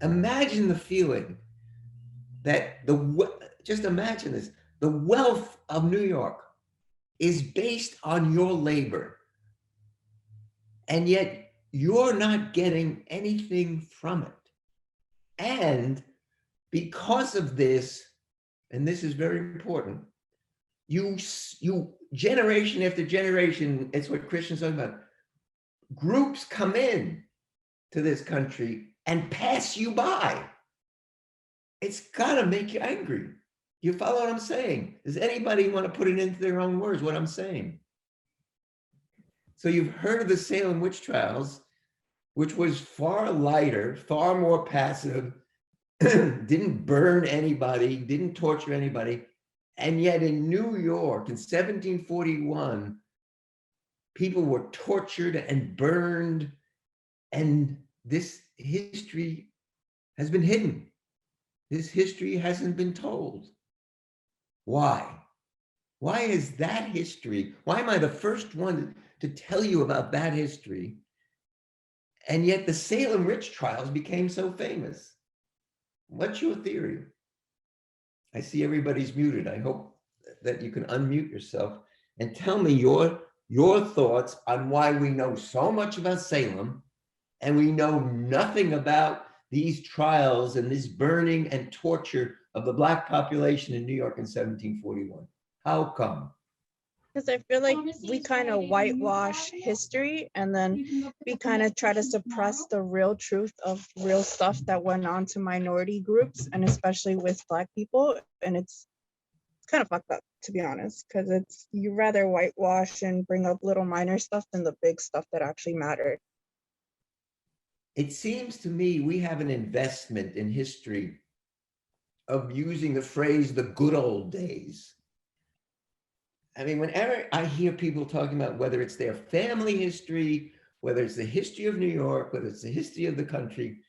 Imagine the feeling that just imagine this, the wealth of New York is based on your labor, and yet you're not getting anything from it. And because of this, and this is very important, you generation after generation, it's what Christian's talking about, groups come in to this country and pass you by. It's gotta make you angry. You follow what I'm saying? Does anybody want to put it into their own words, what I'm saying? So you've heard of the Salem witch trials, which was far lighter, far more passive, didn't burn anybody, didn't torture anybody. And yet in New York in 1741, people were tortured and burned, and this history has been hidden. This history hasn't been told. Why? Why is that history? Why am I the first one to tell you about that history? And yet the Salem witch trials became so famous. What's your theory? I see everybody's muted. I hope that you can unmute yourself and tell me your thoughts on why we know so much about Salem and we know nothing about these trials and this burning and torture of the Black population in New York in 1741. How come? Because I feel like we kind of whitewash history, and then we kind of try to suppress the real truth of real stuff that went on to minority groups, and especially with Black people. And it's kind of fucked up, to be honest, because it's, you rather whitewash and bring up little minor stuff than the big stuff that actually mattered. It seems to me we have an investment in history of using the phrase the good old days. I mean, whenever I hear people talking about whether it's their family history, whether it's the history of New York, whether it's the history of the country,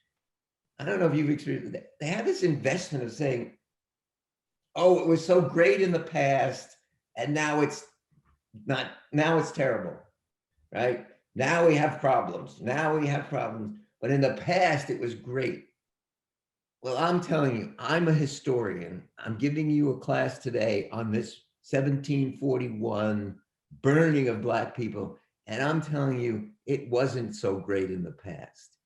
I don't know if you've experienced that. They have this investment of saying, oh, it was so great in the past, and now it's not, now it's terrible, right? Now we have problems. Now we have problems. But in the past, it was great. Well, I'm telling you, I'm a historian. I'm giving you a class today on this 1741 burning of Black people. And I'm telling you, it wasn't so great in the past.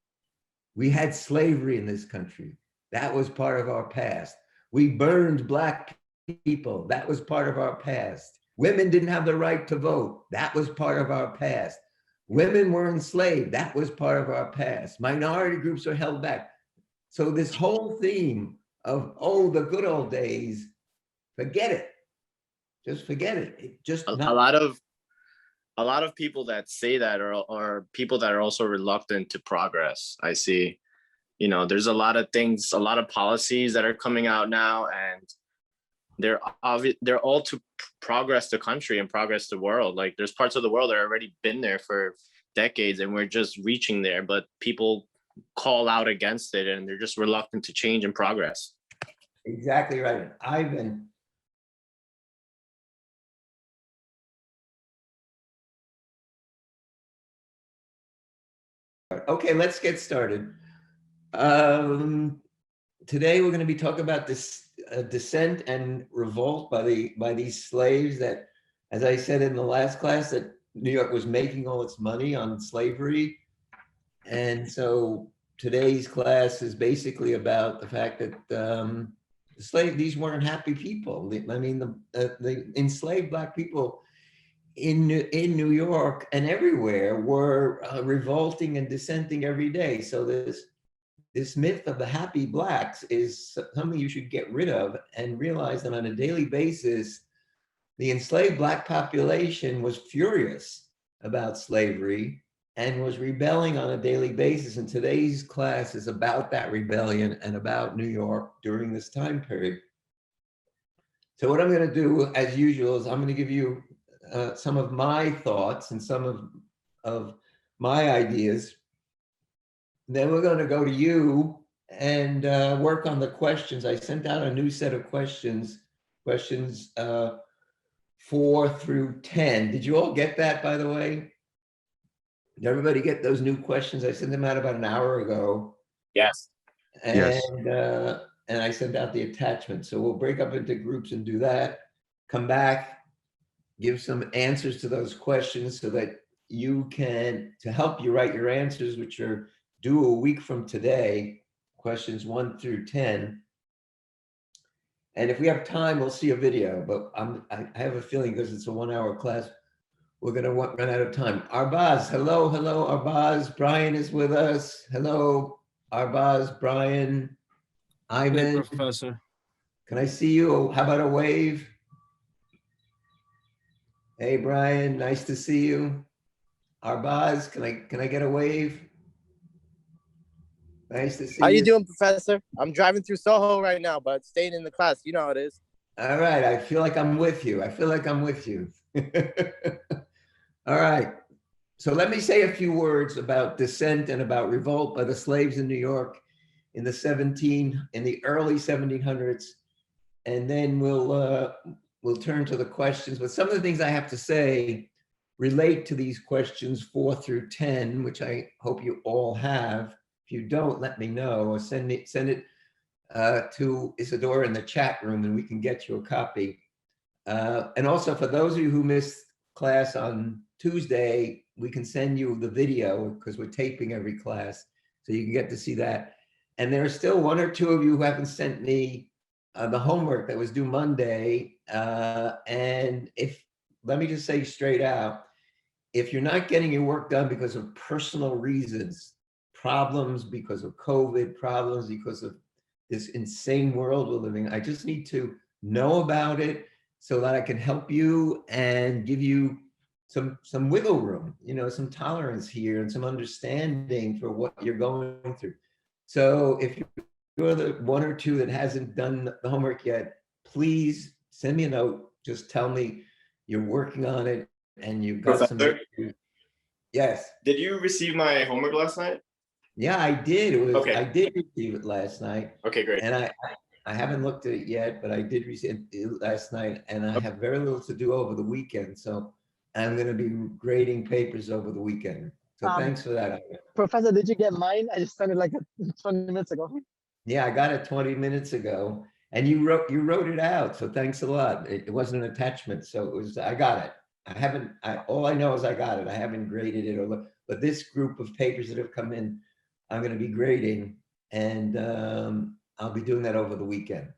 We had slavery in this country. That was part of our past. We burned Black people. That was part of our past. Women didn't have the right to vote. That was part of our past. Women were enslaved. That was part of our past. Minority groups are held back. So this whole theme of, oh, the good old days, forget it. Just forget it. It just a lot of people that say that are people that are also reluctant to progress. I see, you know, there's a lot of things, a lot of policies that are coming out now, and they're all to progress the country and progress the world. Like, there's parts of the world that have already been there for decades, and we're just reaching there, but people call out against it, and they're just reluctant to change and progress. Exactly right. Okay, let's get started. Today we're going to be talking about this dissent and revolt by these slaves that, as I said in the last class, that New York was making all its money on slavery. And so today's class is basically about the fact that these weren't happy people. I mean, the enslaved Black people in New York and everywhere were revolting and dissenting every day. So this myth of the happy Blacks is something you should get rid of and realize that on a daily basis, the enslaved Black population was furious about slavery and was rebelling on a daily basis. And today's class is about that rebellion and about New York during this time period. So what I'm going to do, as usual, is I'm going to give you some of my thoughts and some of my ideas. Then we're going to go to you and work on the questions. I sent out a new set of questions 4 through 10. Did you all get that, by the way? Did everybody get those new questions? I sent them out about an hour ago. Yes. Yes. And I sent out the attachment. So we'll break up into groups and do that. Come back, give some answers to those questions so that you can, to help you write your answers, which are due a week from today, questions 1 through 10. And if we have time, we'll see a video, but I have a feeling because it's a 1-hour class, we're going to run out of time. Arbaz, hello, Arbaz. Brian is with us. Hello, Arbaz, Brian, Ivan. Hey, Professor. Can I see you? How about a wave? Hey, Brian, nice to see you. Arbaz, can I get a wave? Nice to see you. How you doing, Professor? I'm driving through Soho right now, but staying in the class. You know how it is. All right, I feel like I'm with you. All right, so let me say a few words about dissent and about revolt by the slaves in New York in the early 1700s, and then we'll turn to the questions. But some of the things I have to say relate to these questions 4 through 10, which I hope you all have. If you don't, let me know, or send it to Isadora in the chat room, and we can get you a copy. And also, for those of you who missed class on Tuesday, we can send you the video because we're taping every class, so you can get to see that. And there are still 1 or 2 of you who haven't sent me the homework that was due Monday. And let me just say straight out, if you're not getting your work done because of personal reasons, problems because of COVID, problems because of this insane world we're living in, I just need to know about it so that I can help you and give you some wiggle room, some tolerance here and some understanding for what you're going through. So if you're the 1 or 2 that hasn't done the homework yet, please send me a note. Just tell me you're working on it and you've got Professor? some. Yes. Did you receive my homework last night? Yeah, I did. Okay. I did receive it last night. Okay, great. And I haven't looked at it yet, but I did receive it last night, and I have very little to do over the weekend. So I'm going to be grading papers over the weekend. So thanks for that. Professor, did you get mine? I just sent it like 20 minutes ago. Yeah, I got it 20 minutes ago, and you wrote it out. So thanks a lot. It wasn't an attachment, so I got it. All I know is I got it. I haven't graded it, but this group of papers that have come in, I'm going to be grading, and I'll be doing that over the weekend.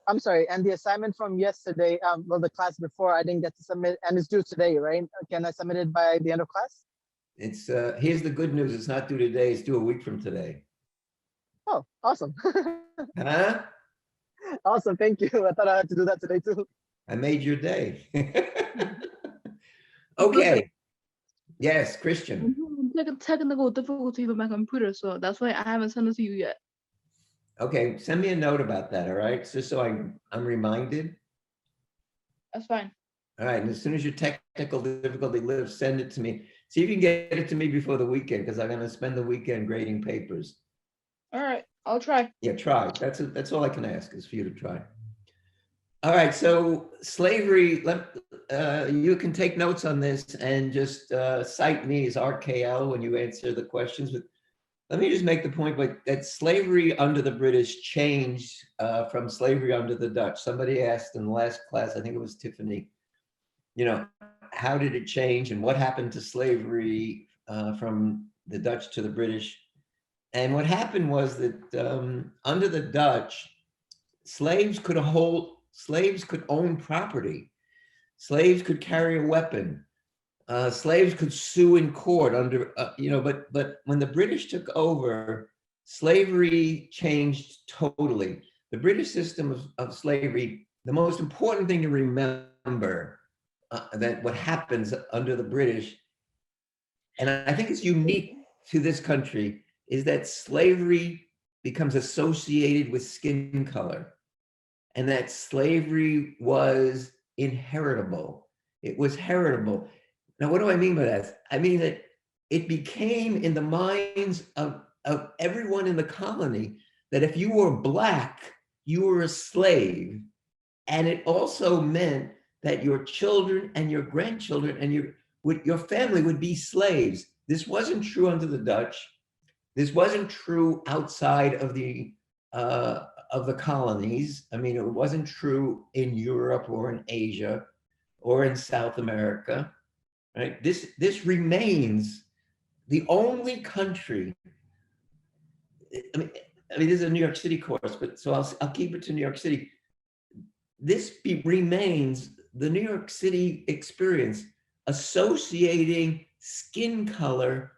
I'm sorry, and the assignment from yesterday, the class before, I didn't get to submit, and it's due today, right? Can I submit it by the end of class? It's here's the good news. It's not due today. It's due a week from today. Oh, awesome. Huh? Awesome, thank you. I thought I had to do that today too. I made your day. Okay. Yes, Christian. Technical difficulty with my computer, so that's why I haven't sent it to you yet. Okay, send me a note about that, all right? Just so I'm reminded. That's fine. All right, and as soon as your technical difficulty lifts, send it to me. See if you can get it to me before the weekend, because I'm going to spend the weekend grading papers. All right, I'll try. Yeah, try. That's all I can ask is for you to try. All right, so slavery, you can take notes on this and just cite me as RKL when you answer the questions. But let me just make the point that slavery under the British changed from slavery under the Dutch. Somebody asked in the last class, I think it was Tiffany, how did it change and what happened to slavery from the Dutch to the British? And what happened was that under the Dutch, slaves could own property. Slaves could carry a weapon. Slaves could sue in court but when the British took over, slavery changed totally. The British system of slavery, the most important thing to remember that what happens under the British, and I think it's unique to this country, is that slavery becomes associated with skin color, and that slavery was inheritable. It was heritable. Now, what do I mean by that? I mean that it became in the minds of everyone in the colony that if you were Black, you were a slave. And it also meant that your children and your grandchildren and your family would be slaves. This wasn't true under the Dutch. This wasn't true outside of the colonies. I mean, it wasn't true in Europe or in Asia or in South America, right? This remains the only country. I mean, this is a New York City course, but so I'll keep it to New York City. Remains the New York City experience, associating skin color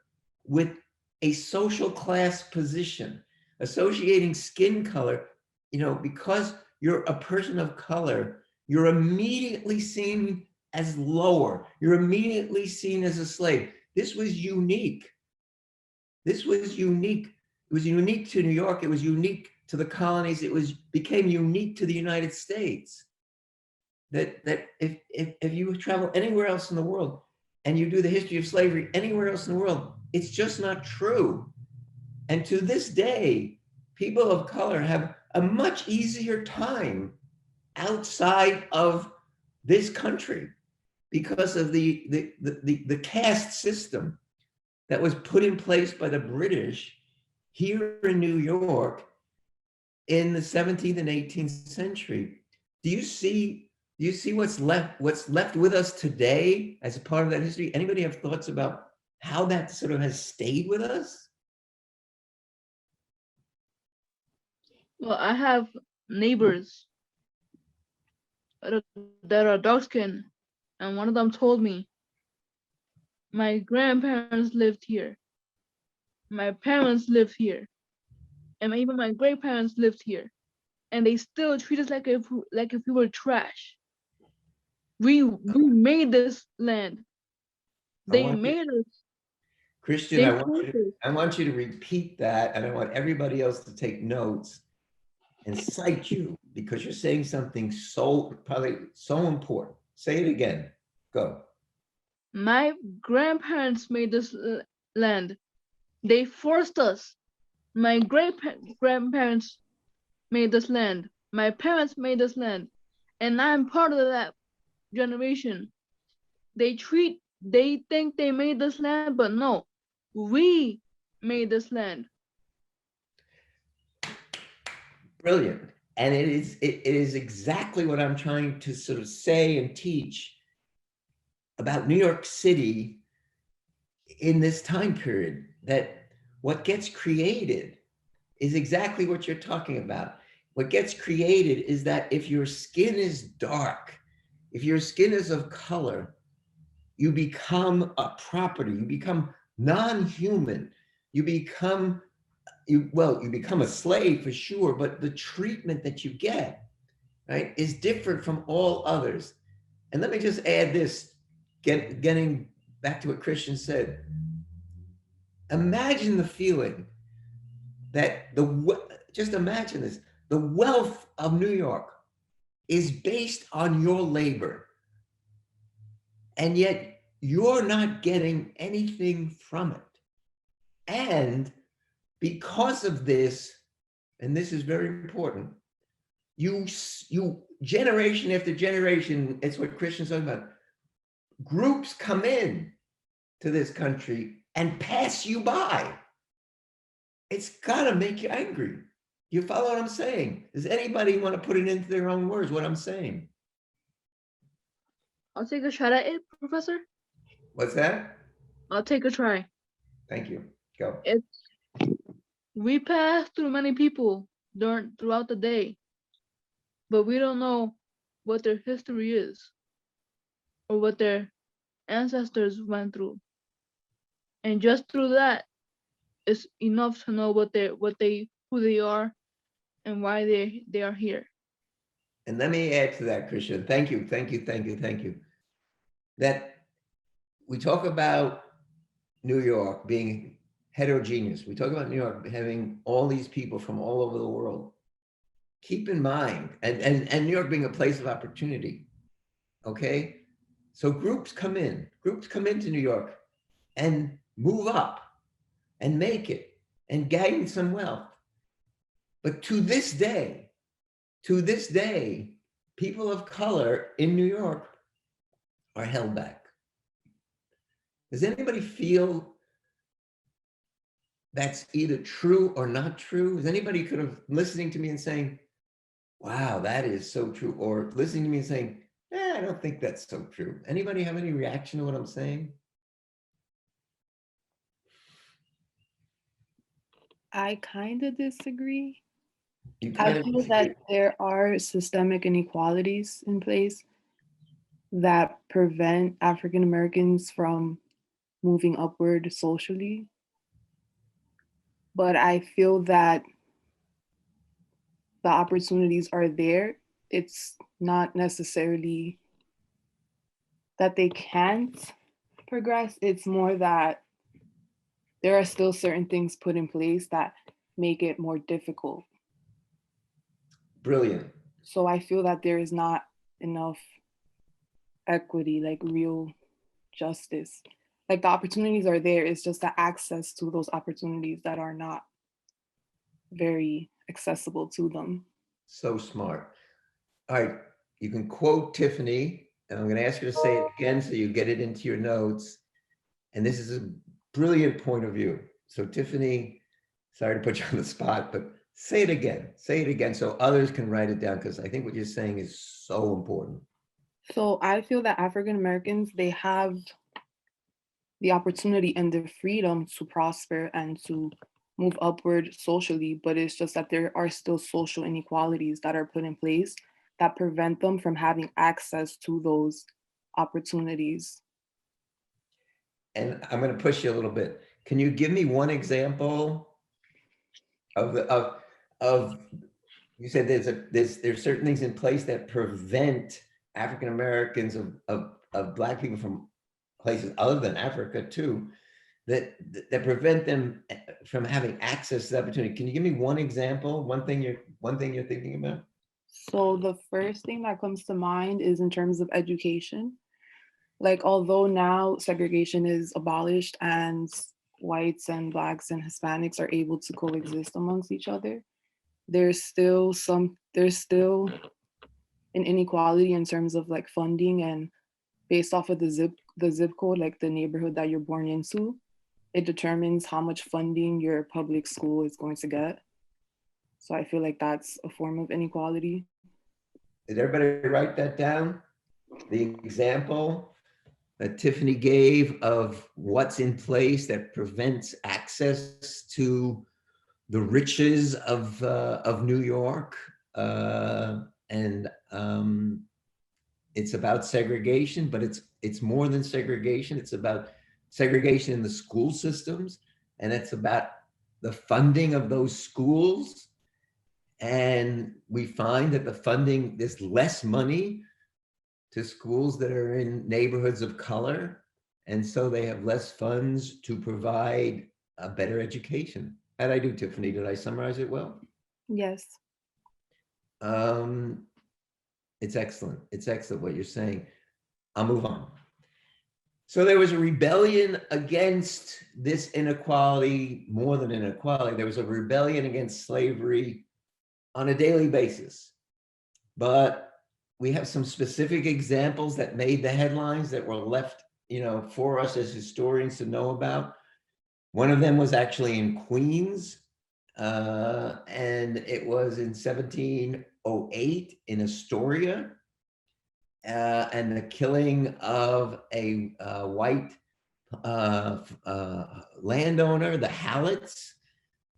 with a social class position, associating skin color, because you're a person of color, you're immediately seen as lower. You're immediately seen as a slave. This was unique. This was unique. It was unique to New York. It was unique to the colonies. Became unique to the United States. That if you travel anywhere else in the world and you do the history of slavery anywhere else in the world, it's just not true. And to this day, people of color have a much easier time outside of this country because of the caste system that was put in place by the British here in New York in the 17th and 18th century. Do you see what's left with us today as a part of that history? Anybody have thoughts about how that sort of has stayed with us? Well, I have neighbors that are dark skinned, and one of them told me, my grandparents lived here, my parents lived here, and even my great parents lived here, and they still treat us like if we were trash. We made this land. They made us. Christian, I want you to repeat that, and I want everybody else to take notes and cite you because you're saying something probably so important. Say it again. Go. My grandparents made this land. They forced us. My grandparents made this land. My parents made this land. And I'm part of that generation. They think they made this land, but no, we made this land. Brilliant. And it is exactly what I'm trying to sort of say and teach about New York City in this time period, that what gets created is exactly what you're talking about. What gets created is that if your skin is dark, if your skin is of color, you become a property, you become non-human, you become a slave for sure, but the treatment that you get, right, is different from all others. And let me just add this, getting back to what Christian said. Imagine the feeling that just imagine this, the wealth of New York is based on your labor, and yet you're not getting anything from it. And because of this, and this is very important, you generation after generation, it's what Christian's talking about, groups come in to this country and pass you by. It's gotta make you angry. You follow what I'm saying? Does anybody want to put it into their own words, what I'm saying? I'll take a shot at it, Professor. What's that? I'll take a try. Thank you. Go. We pass through many people throughout the day, but we don't know what their history is or what their ancestors went through. And just through that is enough to know who they are and why they are here. And let me add to that, Christian. Thank you. That we talk about New York being heterogeneous. We talk about New York having all these people from all over the world. Keep in mind, and New York being a place of opportunity, okay? So groups come into New York and move up and make it and gain some wealth. But to this day, people of color in New York are held back. Does anybody feel that's either true or not true? Is anybody could have listening to me and saying, wow, that is so true, or listening to me and saying, I don't think that's so true. Anybody have any reaction to what I'm saying? I kind of disagree. You I kind of feel that there are systemic inequalities in place that prevent African Americans from moving upward socially. But I feel that the opportunities are there. It's not necessarily that they can't progress, it's more that there are still certain things put in place that make it more difficult. brilliant. So I feel that there is not enough equity, like real justice. Like the opportunities are there, it's just the access to those opportunities that are not very accessible to them. So smart. All right, you can quote Tiffany, and I'm going to ask you to say it again so you get it into your notes. And this is a brilliant point of view. So Tiffany, sorry to put you on the spot, but say it again. Say it again so others can write it down, because I think what you're saying is so important. So I feel that African Americans, they have the opportunity and the freedom to prosper and to move upward socially, but it's just that there are still social inequalities that are put in place that prevent them from having access to those opportunities. And I'm going to push you a little bit. Can you give me one example of you said there's certain things in place that prevent African Americans of Black people from places other than Africa too, that prevent them from having access to the opportunity. Can you give me one example? One thing you're thinking about? So the first thing that comes to mind is in terms of education. Like, although now segregation is abolished and whites and Blacks and Hispanics are able to coexist amongst each other, there's still an inequality in terms of like funding, and based off of the zip code, like the neighborhood that you're born into, it determines how much funding your public school is going to get. So I feel like that's a form of inequality. Did everybody write that down? The example that Tiffany gave of what's in place that prevents access to the riches of New York, and it's about segregation, but it's more than segregation. It's about segregation in the school systems, and it's about the funding of those schools. And we find that the funding, there's less money to schools that are in neighborhoods of color, and so they have less funds to provide a better education. How'd I do, Tiffany? Did I summarize it well? Yes. It's excellent. It's excellent what you're saying. I'll move on. So there was a rebellion against this inequality, more than inequality. There was a rebellion against slavery on a daily basis. But we have some specific examples that made the headlines that were left, for us as historians to know about. One of them was actually in Queens, and it was in 1708 in Astoria, and the killing of a white landowner, the Halletts,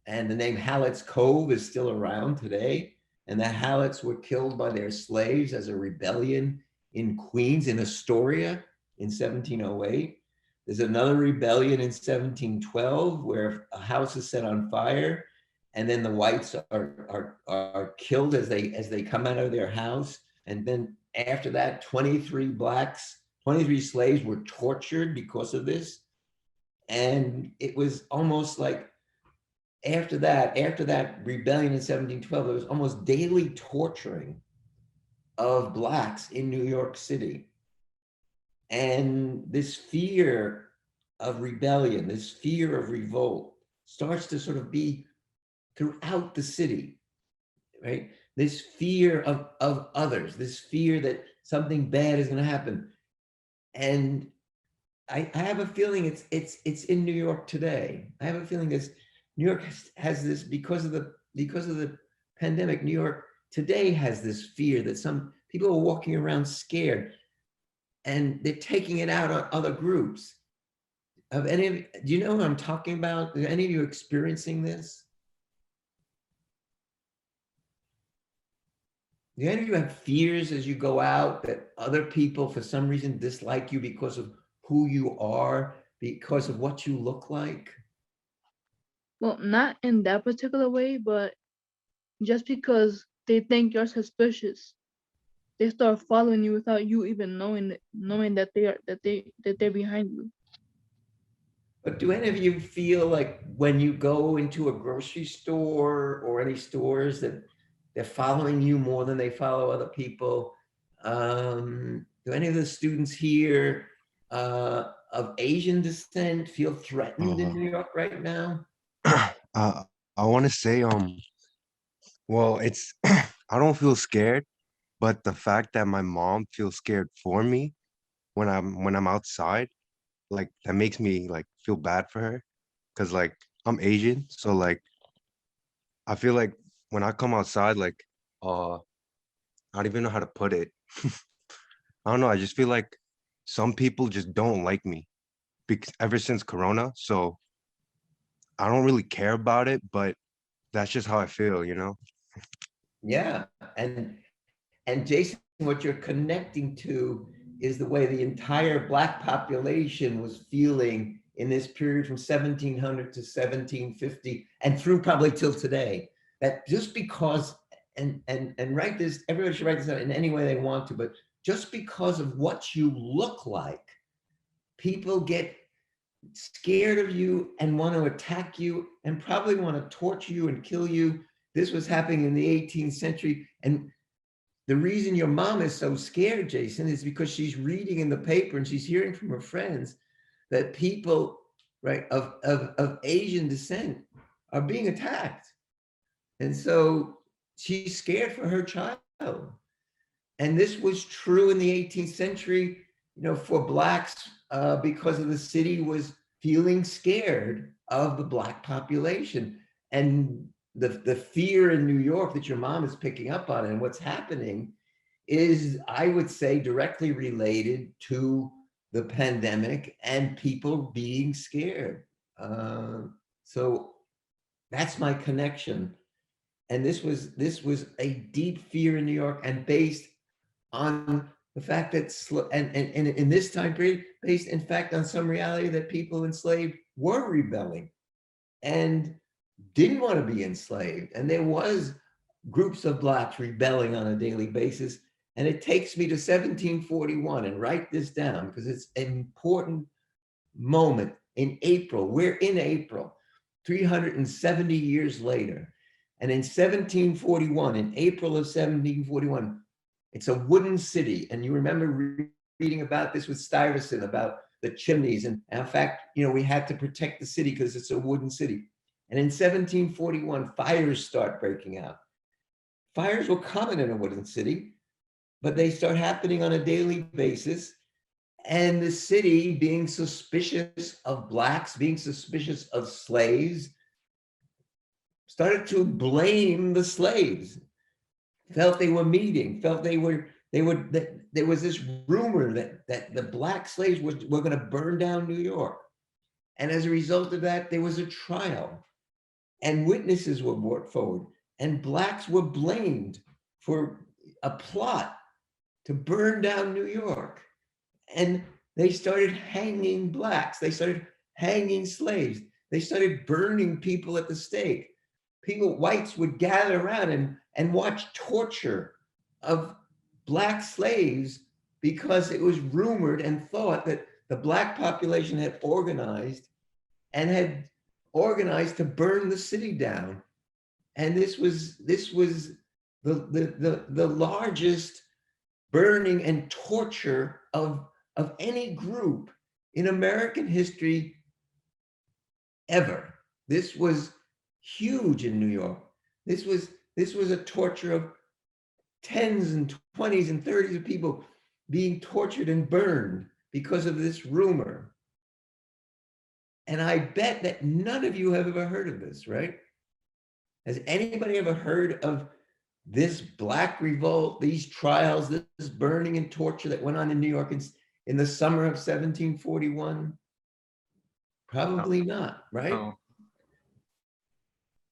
and the name Hallett's Cove is still around today. And the Halletts were killed by their slaves as a rebellion in Queens, in Astoria, in 1708. There's another rebellion in 1712 where a house is set on fire, and then the whites are killed as they come out of their house. And then after that, 23 slaves were tortured because of this. And it was almost like after that rebellion in 1712, there was almost daily torturing of Blacks in New York City. And this fear of rebellion, this fear of revolt starts to sort of be throughout the city, right? This fear of others, this fear that something bad is going to happen. And I have a feeling it's in New York today. I have a feeling New York has this, because of the pandemic, New York today has this fear that some people are walking around scared and they're taking it out on other groups. Do you know what I'm talking about? Are any of you experiencing this? Do any of you have fears as you go out that other people for some reason dislike you because of who you are, because of what you look like? Well, not in that particular way, but just because they think you're suspicious, they start following you without you even knowing that they're behind you. But do any of you feel like when you go into a grocery store or any stores that they're following you more than they follow other people? Do any of the students here of Asian descent feel threatened in New York right now? I want to say, well, it's I don't feel scared, but the fact that my mom feels scared for me when I'm outside, like that makes me like feel bad for her, because like I'm Asian, so like I feel like when I come outside, like I don't even know how to put it. I don't know. I just feel like some people just don't like me because ever since Corona, so I don't really care about it, but that's just how I feel, you know? Yeah, and Jason, what you're connecting to is the way the entire Black population was feeling in this period from 1700 to 1750 and through probably till today. That just because, and write this, everybody should write this out in any way they want to, but just because of what you look like, people get scared of you and want to attack you and probably want to torture you and kill you. This was happening in the 18th century. And the reason your mom is so scared, Jason, is because she's reading in the paper and she's hearing from her friends that people, right, of Asian descent are being attacked. And so she's scared for her child. And this was true in the 18th century, for Blacks, because of the city was feeling scared of the Black population. And the fear in New York that your mom is picking up on and what's happening is, I would say, directly related to the pandemic and people being scared. So that's my connection. And this was a deep fear in New York and based on the fact that, and in this time period, based in fact on some reality that people enslaved were rebelling and didn't want to be enslaved. And there was groups of Blacks rebelling on a daily basis. And it takes me to 1741, and write this down because it's an important moment in April. We're in April, 370 years later. And in 1741, in April of 1741, it's a wooden city. And you remember reading about this with Stuyvesant, about the chimneys. And in fact, we had to protect the city because it's a wooden city. And in 1741, fires start breaking out. Fires were common in a wooden city, but they start happening on a daily basis. And the city, being suspicious of Blacks, being suspicious of slaves, started to blame the slaves. Felt they were meeting, felt there was this rumor that the Black slaves were going to burn down New York. And as a result of that, there was a trial and witnesses were brought forward and Blacks were blamed for a plot to burn down New York. And they started hanging Blacks. They started hanging slaves. They started burning people at the stake. Whites would gather around and watch torture of Black slaves because it was rumored and thought that the Black population had organized to burn the city down. And this was the largest burning and torture of any group in American history ever. This was huge in New York. This was a torture of tens and 20s and 30s of people being tortured and burned because of this rumor. And I bet that none of you have ever heard of this, right? Has anybody ever heard of this Black revolt, these trials, this burning and torture that went on in New York in the summer of 1741? Probably not, right? Oh,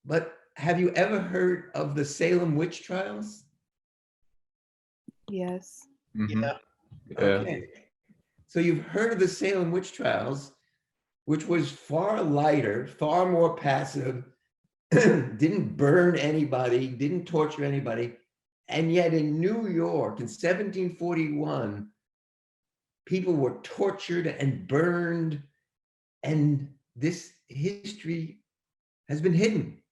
But have you ever heard of the Salem witch trials? Yes. mhm. Yeah. Okay. So you've heard of the Salem witch trials, which was far lighter, far more passive, didn't burn anybody, didn't torture anybody. And yet in New York in 1741, people were tortured and burned. And this history has been hidden.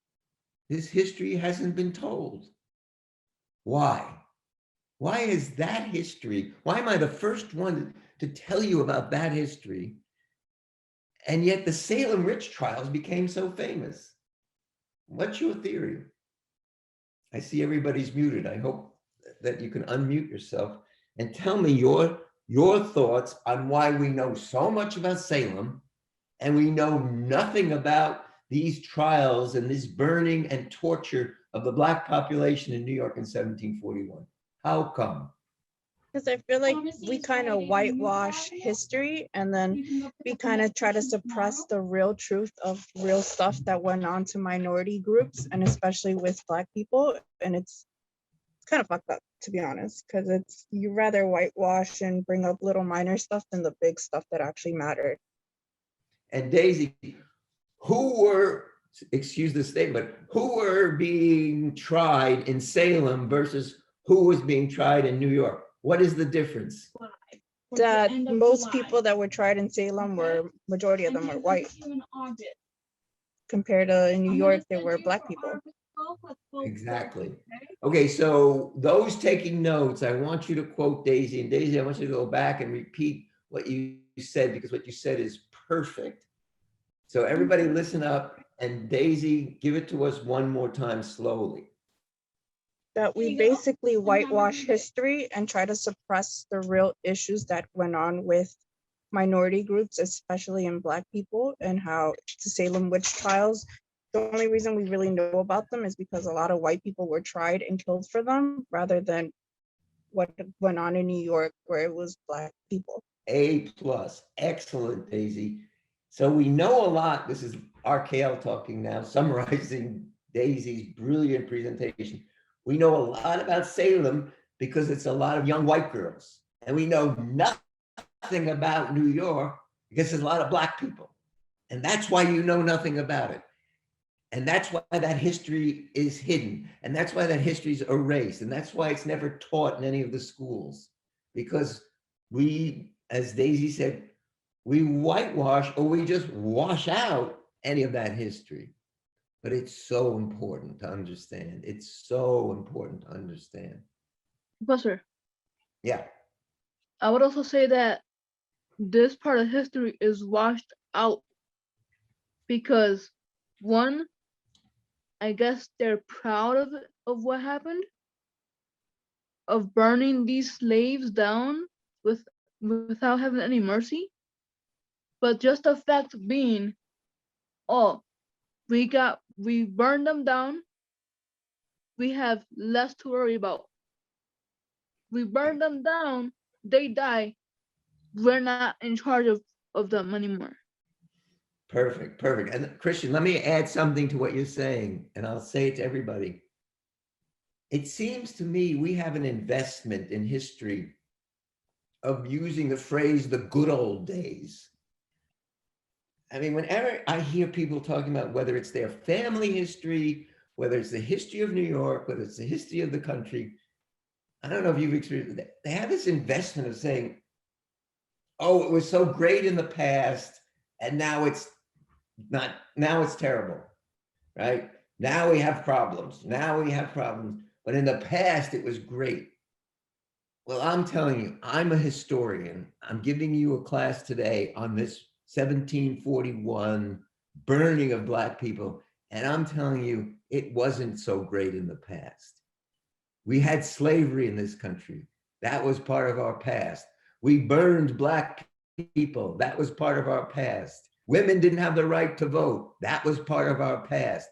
This history hasn't been told. Why? Why is that history? Why am I the first one to tell you about that history? And yet the Salem witch trials became so famous. What's your theory? I see everybody's muted. I hope that you can unmute yourself and tell me your thoughts on why we know so much about Salem and we know nothing about these trials and this burning and torture of the Black population in New York in 1741. How come? Because I feel like we kind of whitewash history and then we kind of try to suppress the real truth of real stuff that went on to minority groups and especially with Black people. And it's kind of fucked up, to be honest, because it's you rather whitewash and bring up little minor stuff than the big stuff that actually mattered. And Daisy, who were, excuse the statement, who were being tried in Salem versus who was being tried in New York? What is the difference? That most people that were tried in Salem were, majority of them were white. Compared to in New York, there were Black people. Exactly. Okay, so those taking notes, I want you to quote Daisy. And Daisy, I want you to go back and repeat what you said, because what you said is perfect. So everybody listen up, and Daisy, give it to us one more time slowly. That we basically whitewash history and try to suppress the real issues that went on with minority groups, especially in Black people, and how the Salem witch trials, the only reason we really know about them is because a lot of white people were tried and killed for them rather than what went on in New York where it was Black people. A+, excellent, Daisy. So we know a lot. This is RKL talking now, summarizing Daisy's brilliant presentation. We know a lot about Salem because it's a lot of young white girls. And we know nothing about New York because there's a lot of Black people. And that's why you know nothing about it. And that's why that history is hidden. And that's why that history is erased. And that's why it's never taught in any of the schools. Because we, as Daisy said, we whitewash or we just wash out any of that history. But it's so important to understand. It's so important to understand. Professor, Yeah. I would also say that this part of history is washed out because one, I guess they're proud of what happened, of burning these slaves down without having any mercy. But just the fact being, oh, we burned them down, we have less to worry about. We burn them down, they die, we're not in charge of them anymore. Perfect, perfect. And Christian, let me add something to what you're saying, and I'll say it to everybody. It seems to me we have an investment in history of using the phrase the good old days. I mean, whenever I hear people talking about whether it's their family history, whether it's the history of New York, whether it's the history of the country, I don't know if you've experienced that. They have this investment of saying, oh, it was so great in the past, and now it's not, now it's terrible, right? Now we have problems. Now we have problems. But in the past, it was great. Well, I'm telling you, I'm a historian. I'm giving you a class today on this 1741 burning of Black people. And I'm telling you, it wasn't so great in the past. We had slavery in this country. That was part of our past. We burned Black people. That was part of our past. Women didn't have the right to vote. That was part of our past.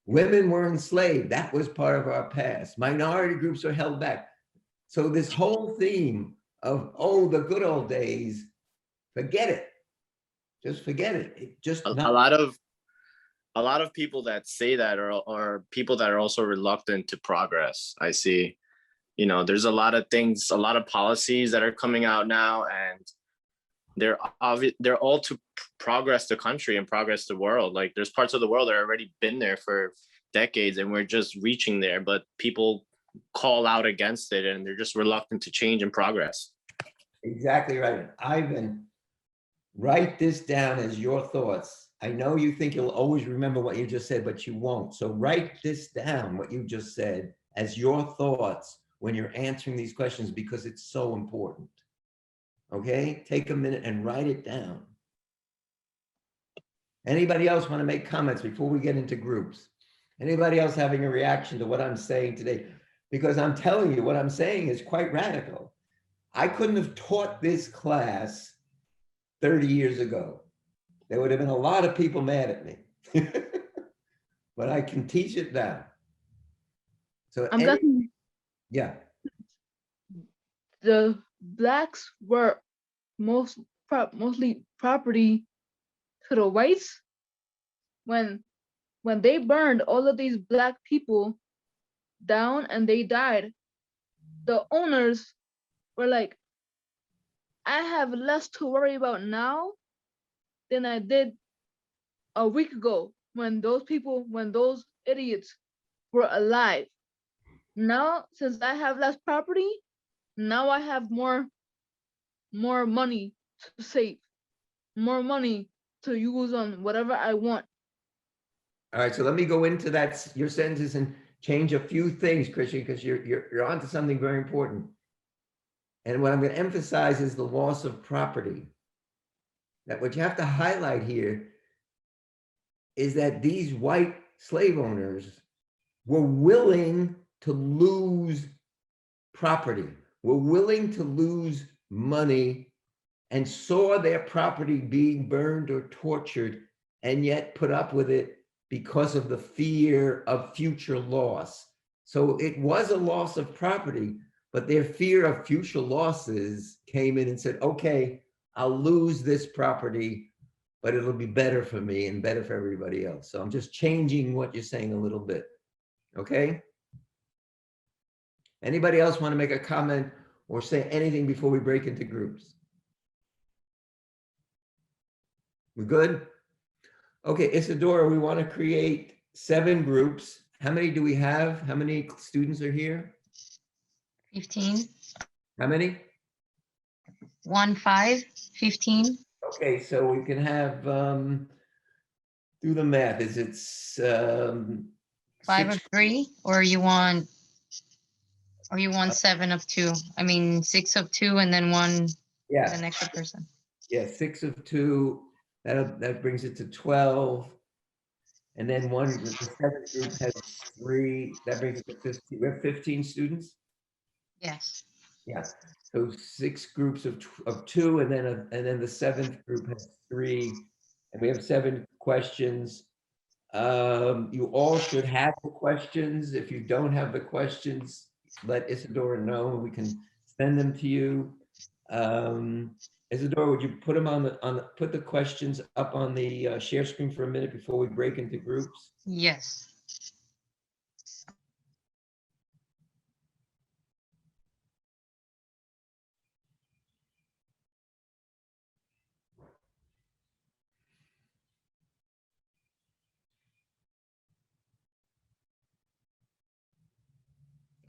Women were enslaved. That was part of our past. Minority groups are held back. So this whole theme of, oh, the good old days, forget it. Just forget it. It just A not. lot of people that say that are people that are also reluctant to progress. I see, you know, there's a lot of things, a lot of policies that are coming out now, and they're all to progress the country and progress the world. Like there's parts of the world that have already been there for decades and we're just reaching there, but people call out against it and they're just reluctant to change and progress. Exactly right. Ivan, write this down as your thoughts. I know you think you'll always remember what you just said, but you won't. So write this down, what you just said, as your thoughts when you're answering these questions, because it's so important. Okay, take a minute and write it down. Anybody else want to make comments before we get into groups? Anybody else having a reaction to what I'm saying today? Because I'm telling you, what I'm saying is quite radical. I couldn't have taught this class 30 years ago. There would have been a lot of people mad at me. But I can teach it now. So I'm guessing yeah. the blacks were mostly property to the whites when they burned all of these black people down and they died. The owners were like, I have less to worry about now than I did a week ago when those idiots were alive. Now, since I have less property, now I have more money to save, more money to use on whatever I want. All right, so let me go into that, your sentences, and change a few things, Christian, because you're onto something very important. And what I'm going to emphasize is the loss of property. That what you have to highlight here is that these white slave owners were willing to lose property, were willing to lose money, and saw their property being burned or tortured, and yet put up with it because of the fear of future loss. So it was a loss of property, but their fear of future losses came in and said, okay, I'll lose this property, but it'll be better for me and better for everybody else. So I'm just changing what you're saying a little bit. Okay? Anybody else want to make a comment or say anything before we break into groups? We good? Okay, Isadora, we want to create 7 groups. How many do we have? How many students are here? 15. How many? 15. Okay, so we can have, do the math. Is it 5 6? of 3, or you want 7 of 2? I mean 6 of 2 and then one Yeah. an extra person. Yeah, 6 of 2. That brings it to 12. And then the 7th group has 3. That brings it to 15. We have 15 students. Yes. Yeah. So 6 groups of 2, and then the 7th group has 3, and we have 7 questions. You all should have the questions. If you don't have the questions, let Isadora know. We can send them to you. Isadora, would you put them put the questions up on the share screen for a minute before we break into groups? Yes.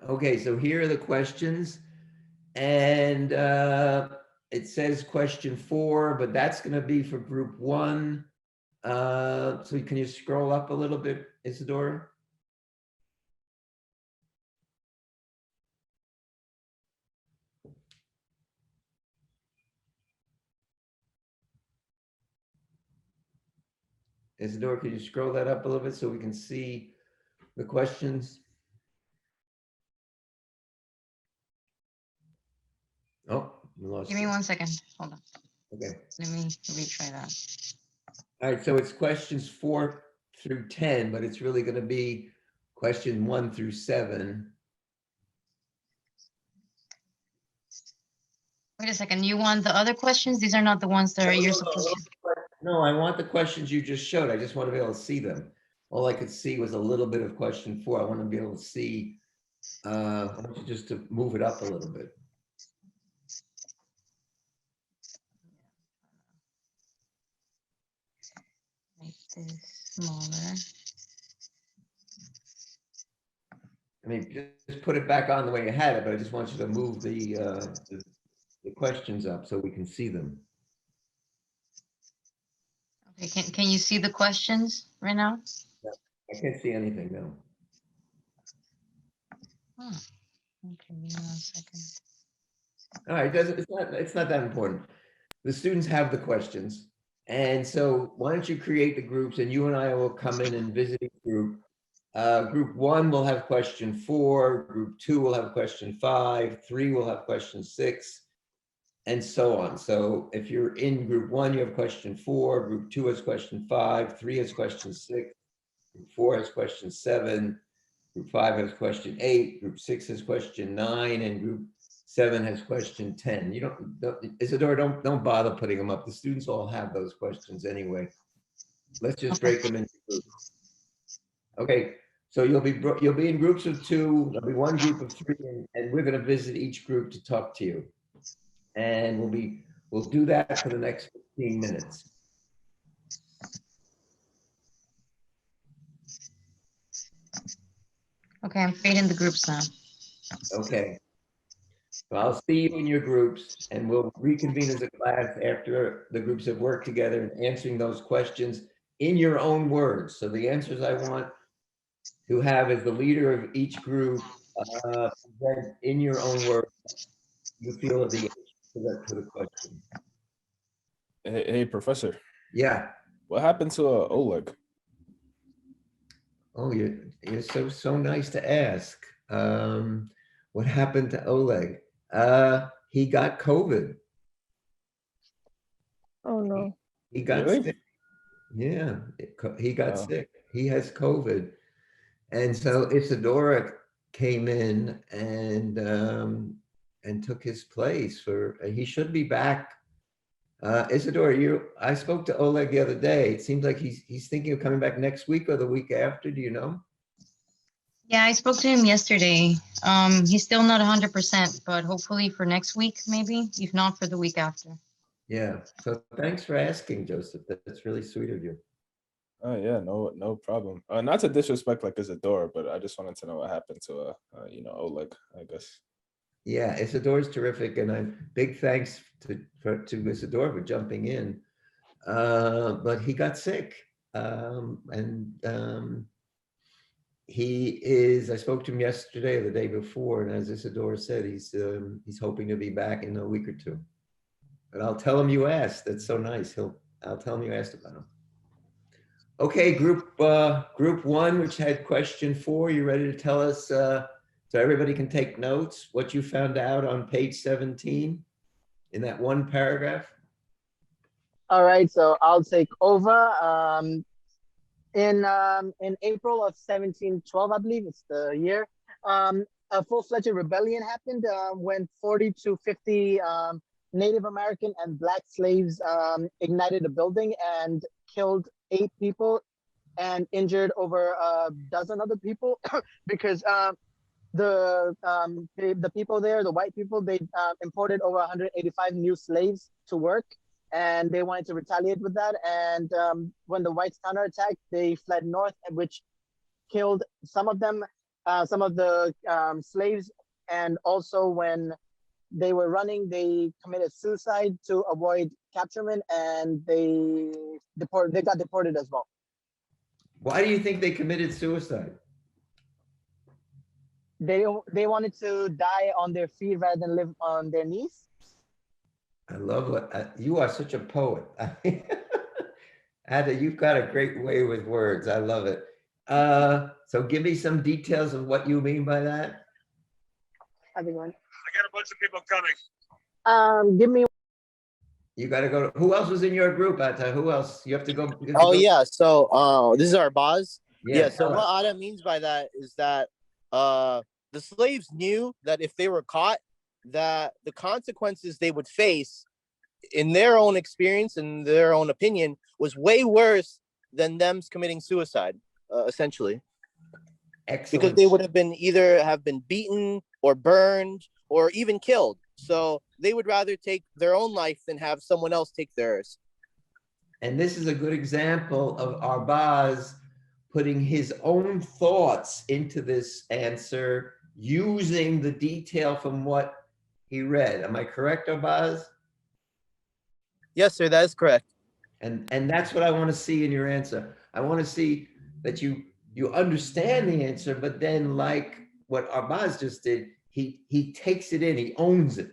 Okay, so here are the questions, and it says question 4, but that's going to be for group 1. So can you scroll up a little bit, Isadora? Isadora, could you scroll that up a little bit so we can see the questions? Oh, we lost Give me it. 1 second. Hold on. Okay. Let me retry that. All right, so it's questions 4 through 10, but it's really going to be question 1 through 7. Wait a second, you want the other questions? These are not the ones that you're supposed to. No, I want the questions you just showed. I just want to be able to see them. All I could see was a little bit of question 4. I want to be able to see, why don't you just to move it up a little bit. Make this smaller. I mean, just put it back on the way you had it, but I just want you to move the questions up so we can see them. Okay, can you see the questions right now? I can't see anything now. Hmm. Okay, give me 1 second. All right, it's not that important. The students have the questions. And so why don't you create the groups and you and I will come in and visit each group. Group 1 will have question 4, group 2 will have question 5, 3 will have question 6, and so on. So if you're in group 1, you have question 4, group 2 has question 5, 3 has question 6, group 4 has question 7, group 5 has question 8, group 6 has question 9, and group 7 has question 10. You don't Isadora, don't bother putting them up. The students all have those questions anyway. Let's just break them into groups. Okay, so you'll be in groups of 2. There'll be 1 group of 3, and we're going to visit each group to talk to you. And we'll do that for the next 15 minutes. Okay, I'm creating the groups now. Okay. So I'll see you in your groups, and we'll reconvene as a class after the groups have worked together and answering those questions in your own words. So the answers I want to have as the leader of each group, present in your own words, you feel of the answer to the question. Hey, Professor. Yeah. What happened to Oleg? Oh, you're so nice to ask. What happened to Oleg? He got COVID. Oh no. He got Really? sick. Yeah, he got Wow. sick. He has COVID. And so Isadora came in and took his place he should be back. Isadora, I spoke to Oleg the other day. It seems like he's thinking of coming back next week or the week after. Do you know? Yeah, I spoke to him yesterday. He's still not 100%, but hopefully for next week, maybe, if not for the week after. Yeah. So thanks for asking, Joseph. That's really sweet of you. Oh yeah, no problem. Not to disrespect like Isadora, but I just wanted to know what happened to Oleg, I guess. Yeah, Isadora's terrific, and I'm big thanks to Isadora for jumping in. But he got sick, I spoke to him yesterday or the day before, and as Isadora said, he's hoping to be back in a week or 2. But I'll tell him you asked. That's so nice. I'll tell him you asked about him. Okay, group 1, which had question 4, you ready to tell us, so everybody can take notes, what you found out on page 17 in that 1 paragraph? All right, so I'll take over. In April of 1712, I believe it's the year, a full-fledged rebellion happened when 40 to 50 Native American and Black slaves ignited a building and killed 8 people and injured over a dozen other people because the people there, the white people, they imported over 185 new slaves to work, and they wanted to retaliate with that. And when the whites counterattacked, they fled north, which killed some of them, some of the slaves. And also when they were running, they committed suicide to avoid capturement, and they got deported as well. Why do you think they committed suicide? They wanted to die on their feet rather than live on their knees. I love you are such a poet. Ada, you've got a great way with words. I love it. So give me some details of what you mean by that. Everyone. I got a bunch of people coming. Give me You got to go. Who else was in your group, Atta? Who else? You have to go. You have to Oh go. yeah, so this is our boss. Yeah, So tell what us. Ada means by that is that the slaves knew that if they were caught, that the consequences they would face, in their own experience and their own opinion, was way worse than them committing suicide, essentially, because Excellent. they would have been either have been beaten or burned or even killed. So they would rather take their own life than have someone else take theirs. And this is a good example of Arbaz putting his own thoughts into this answer using the detail from what he read. Am I correct, Arbaz? Yes, sir, that is correct. And that's what I want to see in your answer. I want to see that you understand the answer, but then like what Arbaz just did, he takes it in, he owns it,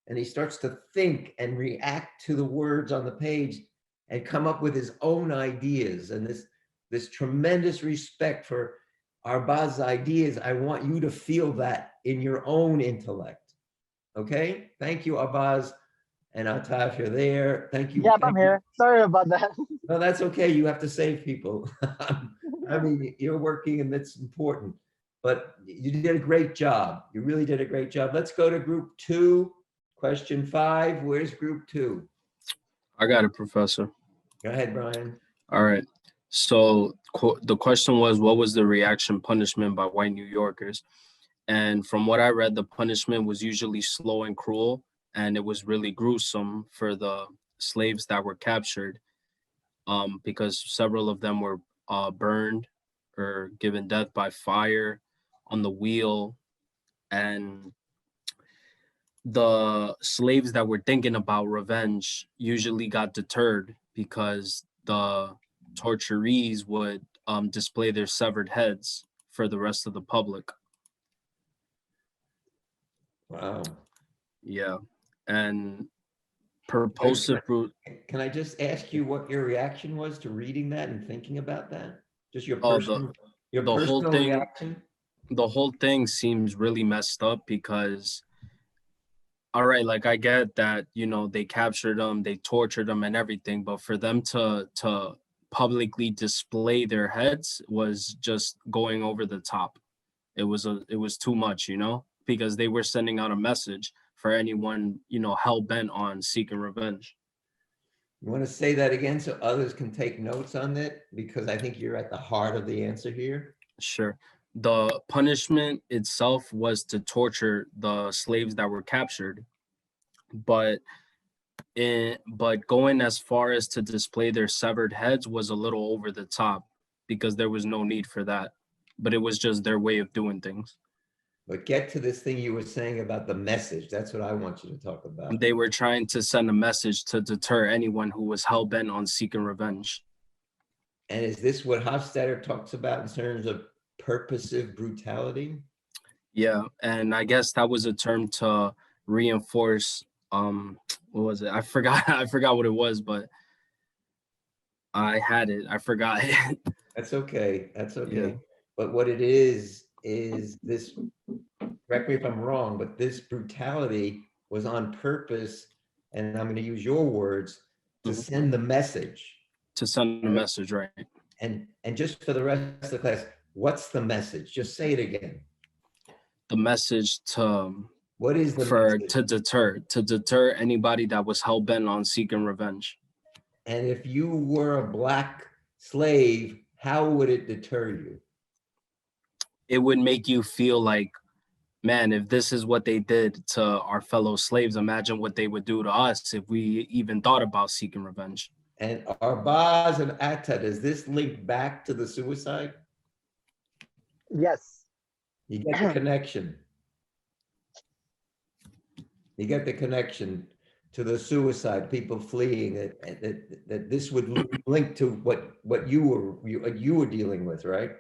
and he starts to think and react to the words on the page and come up with his own ideas. And this tremendous respect for Arbaz's ideas, I want you to feel that in your own intellect. Okay? Thank you, Arbaz. And Atta, if you're there, thank you. Yep, Thank I'm you. here. Sorry about that. No, that's okay. You have to save people. I mean, you're working and that's important, but you did a great job. You really did a great job. Let's go to group 2, question 5. Where's group 2? I got it, Professor. Go ahead, Brian. All right. So the question was, what was the reaction punishment by white New Yorkers? And from what I read, the punishment was usually slow and cruel, and it was really gruesome for the slaves that were captured, because several of them were burned or given death by fire on the wheel. And the slaves that were thinking about revenge usually got deterred because the torturees would display their severed heads for the rest of the public. Wow. Yeah. And purposive Can I just ask you what your reaction was to reading that and thinking about that? Just your Oh, personal, the whole thing, reaction? the whole thing seems really messed up because, all right, like I get that, you know, they captured them, they tortured them and everything, but for them to publicly display their heads was just going over the top. It was too much, you know, because they were sending out a message for anyone, you know, hell bent on seeking revenge. You want to say that again so others can take notes on it? Because I think you're at the heart of the answer here. Sure. The punishment itself was to torture the slaves that were captured, but going as far as to display their severed heads was a little over the top because there was no need for that. But it was just their way of doing things. But get to this thing you were saying about the message. That's what I want you to talk about. They were trying to send a message to deter anyone who was hell-bent on seeking revenge. And is this what Hofstadter talks about in terms of purposive brutality? Yeah, and I guess that was a term to reinforce, what was it? I forgot what it was, but I had it. I forgot it. That's okay. That's okay. Yeah. But what it is this, correct me if I'm wrong, but this brutality was on purpose, and I'm going to use your words, to send the message. To send a message, right. And just for the rest of the class, what's the message? Just say it again. The message to what is the message? To deter anybody that was hell-bent on seeking revenge. And if you were a Black slave, how would it deter you? It would make you feel like, man, if this is what they did to our fellow slaves, imagine what they would do to us if we even thought about seeking revenge. And Arbaz and Atta, does this link back to the suicide? Yes. You get the connection. You get the connection to the suicide, people fleeing, that this would link to what you were dealing with, right?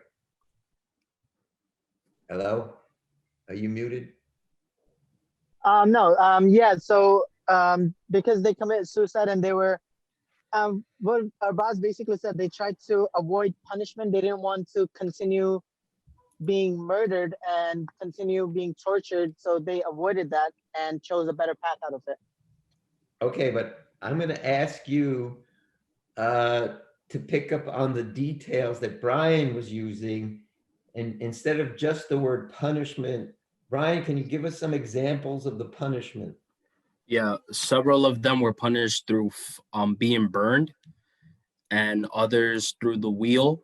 Hello? Are you muted? No. Yeah. So because they committed suicide and they were, what our boss basically said, they tried to avoid punishment. They didn't want to continue being murdered and continue being tortured, so they avoided that and chose a better path out of it. Okay, but I'm going to ask you to pick up on the details that Brian was using. And instead of just the word punishment, Brian, can you give us some examples of the punishment? Yeah, several of them were punished through being burned, and others through the wheel,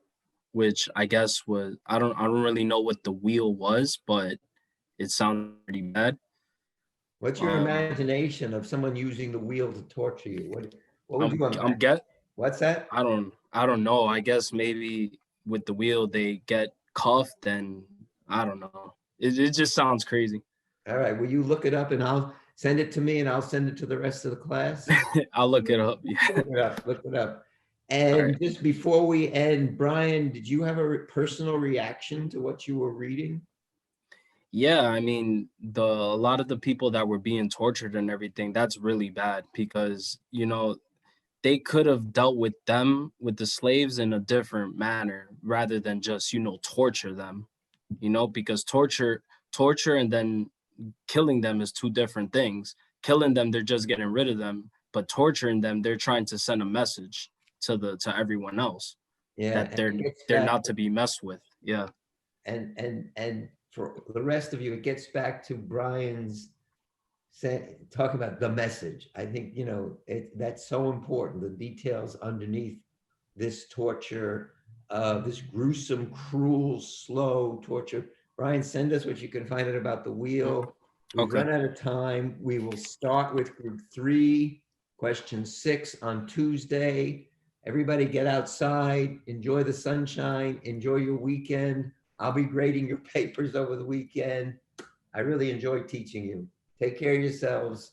which I guess was I don't really know what the wheel was, but it sounded pretty bad. What's your imagination of someone using the wheel to torture you? What would you imagine? What's that? I don't know. I guess maybe with the wheel they get cuffed, and I don't know. It just sounds crazy. All right, will you look it up and I'll send it to me and I'll send it to the rest of the class? I'll look it up. Yeah. Look it up. And right. Just before we end, Brian, did you have a personal reaction to what you were reading? Yeah, I mean, a lot of the people that were being tortured and everything, that's really bad because, you know, they could have dealt with the slaves in a different manner rather than just, you know, torture them, you know, because torture and then killing them is two different things. Killing them, they're just getting rid of them, but torturing them, they're trying to send a message to everyone else that they're not to be messed with. Yeah. And for the rest of you, it gets back to Brian's talking about the message. I think, you know, that's so important. The details underneath this torture, this gruesome, cruel, slow torture. Brian, send us what you can find out about the wheel. We've run out of time. We will start with group 3, question 6 on Tuesday. Everybody get outside, enjoy the sunshine, enjoy your weekend. I'll be grading your papers over the weekend. I really enjoyed teaching you. Take care of yourselves.